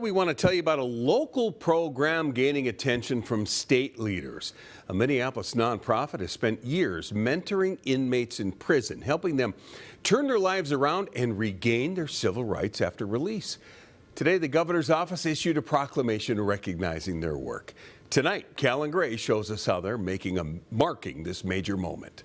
We want to tell you about a local program gaining attention from state leaders. A Minneapolis nonprofit has spent years mentoring inmates in prison, helping them turn their lives around and regain their civil rights after release. Today, the governor's office issued a proclamation recognizing their work. Tonight, Callan shows us how they're marking this major moment.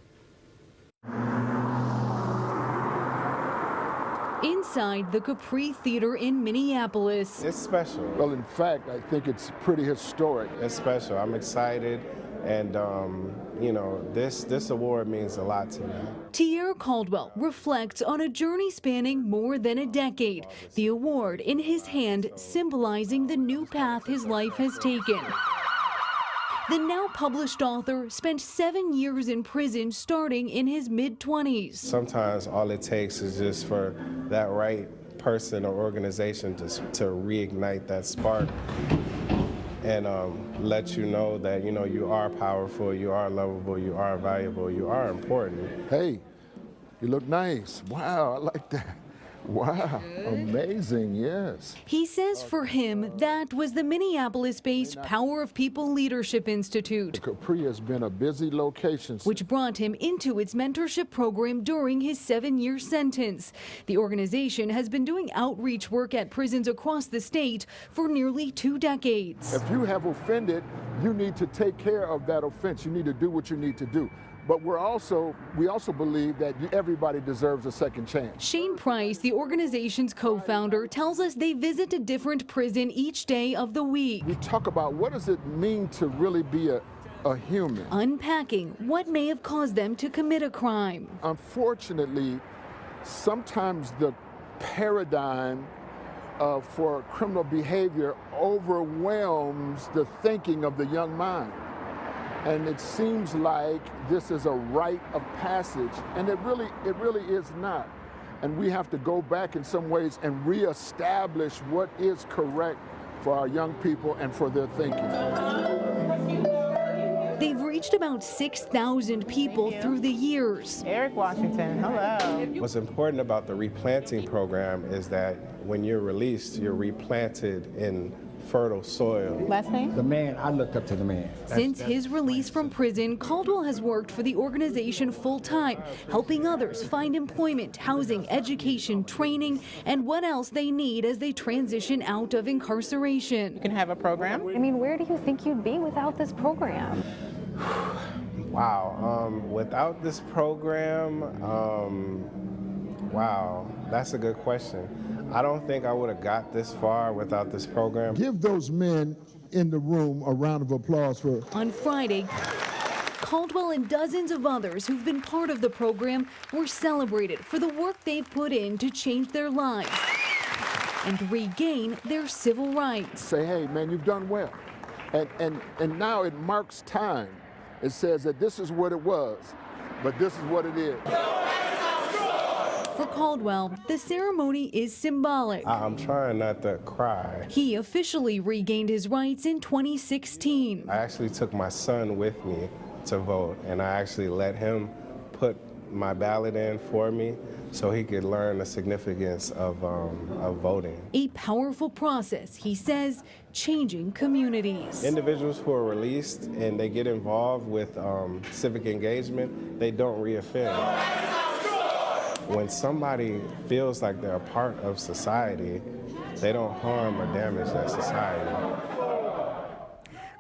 Inside the Capri Theater in Minneapolis. It's special. Well, in fact, I think it's pretty historic. It's special. I'm excited, and you know, this award means a lot to me. Tierre Caldwell reflects on a journey spanning more than a decade. The award in his hand symbolizing the new path his life has taken. The now published author spent 7 years in prison starting in his mid-20s. Sometimes all it takes is just for that right person or organization to reignite that spark and let you know that, you know, you are powerful, you are lovable, you are valuable, you are important. Hey, you look nice. Wow, I like that. Wow, amazing, yes. He says for him, that was the Minneapolis-based Power of People Leadership Institute, Capri has been a busy location, which brought him into its mentorship program during his 7-year sentence. The organization has been doing outreach work at prisons across the state for nearly 2 decades. If you have offended, you need to take care of that offense. You need to do what you need to do. But we also believe that everybody deserves a second chance. Shane Price, the organization's co-founder, tells us they visit a different prison each day of the week. We talk about what does it mean to really be a human. Unpacking what may have caused them to commit a crime. Unfortunately, sometimes the paradigm for criminal behavior overwhelms the thinking of the young mind. And it seems like this is a rite of passage, and it really is not. And we have to go back in some ways and reestablish what is correct for our young people and for their thinking. They've reached about 6,000 people through the years. Eric Washington, hello. What's important about the replanting program is that when you're released, you're replanted in fertile soil. Last name? The man, I looked up to the man. Since his release from prison, Caldwell has worked for the organization full-time, helping others find employment, housing, education, training, and what else they need as they transition out of incarceration. You can have a program. I mean, where do you think you'd be without this program? Wow, without this program, wow, that's a good question. I don't think I would have got this far without this program. Give those men in the room a round of applause for. On Friday, Caldwell and dozens of others who've been part of the program were celebrated for the work they've put in to change their lives and regain their civil rights. Say, hey, man, you've done well. And now it marks time. It says that this is what it was, but this is what it is. For Caldwell, the ceremony is symbolic. I'm trying not to cry. He officially regained his rights in 2016. I actually took my son with me to vote, and I actually let him put my ballot in for me so he could learn the significance of voting. A powerful process, he says, changing communities. Individuals who are released and they get involved with civic engagement, they don't reoffend. When somebody feels like they're a part of society, they don't harm or damage that society.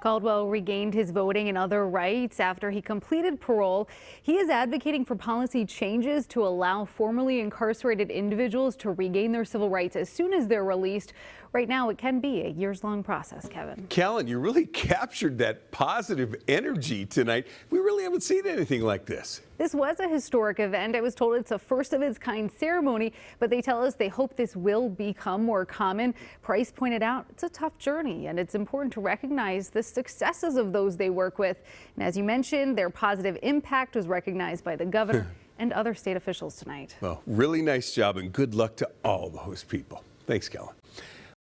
Caldwell regained his voting and other rights after he completed parole. He is advocating for policy changes to allow formerly incarcerated individuals to regain their civil rights as soon as they're released. Right now, it can be a years-long process, Kevin. Callan, you really captured that positive energy tonight. We really haven't seen anything like this. This was a historic event. I was told it's a first-of-its-kind ceremony, but they tell us they hope this will become more common. Price pointed out it's a tough journey, and it's important to recognize the successes of those they work with. And as you mentioned, their positive impact was recognized by the governor and other state officials tonight. Well, really nice job, and good luck to all those people. Thanks, Callan.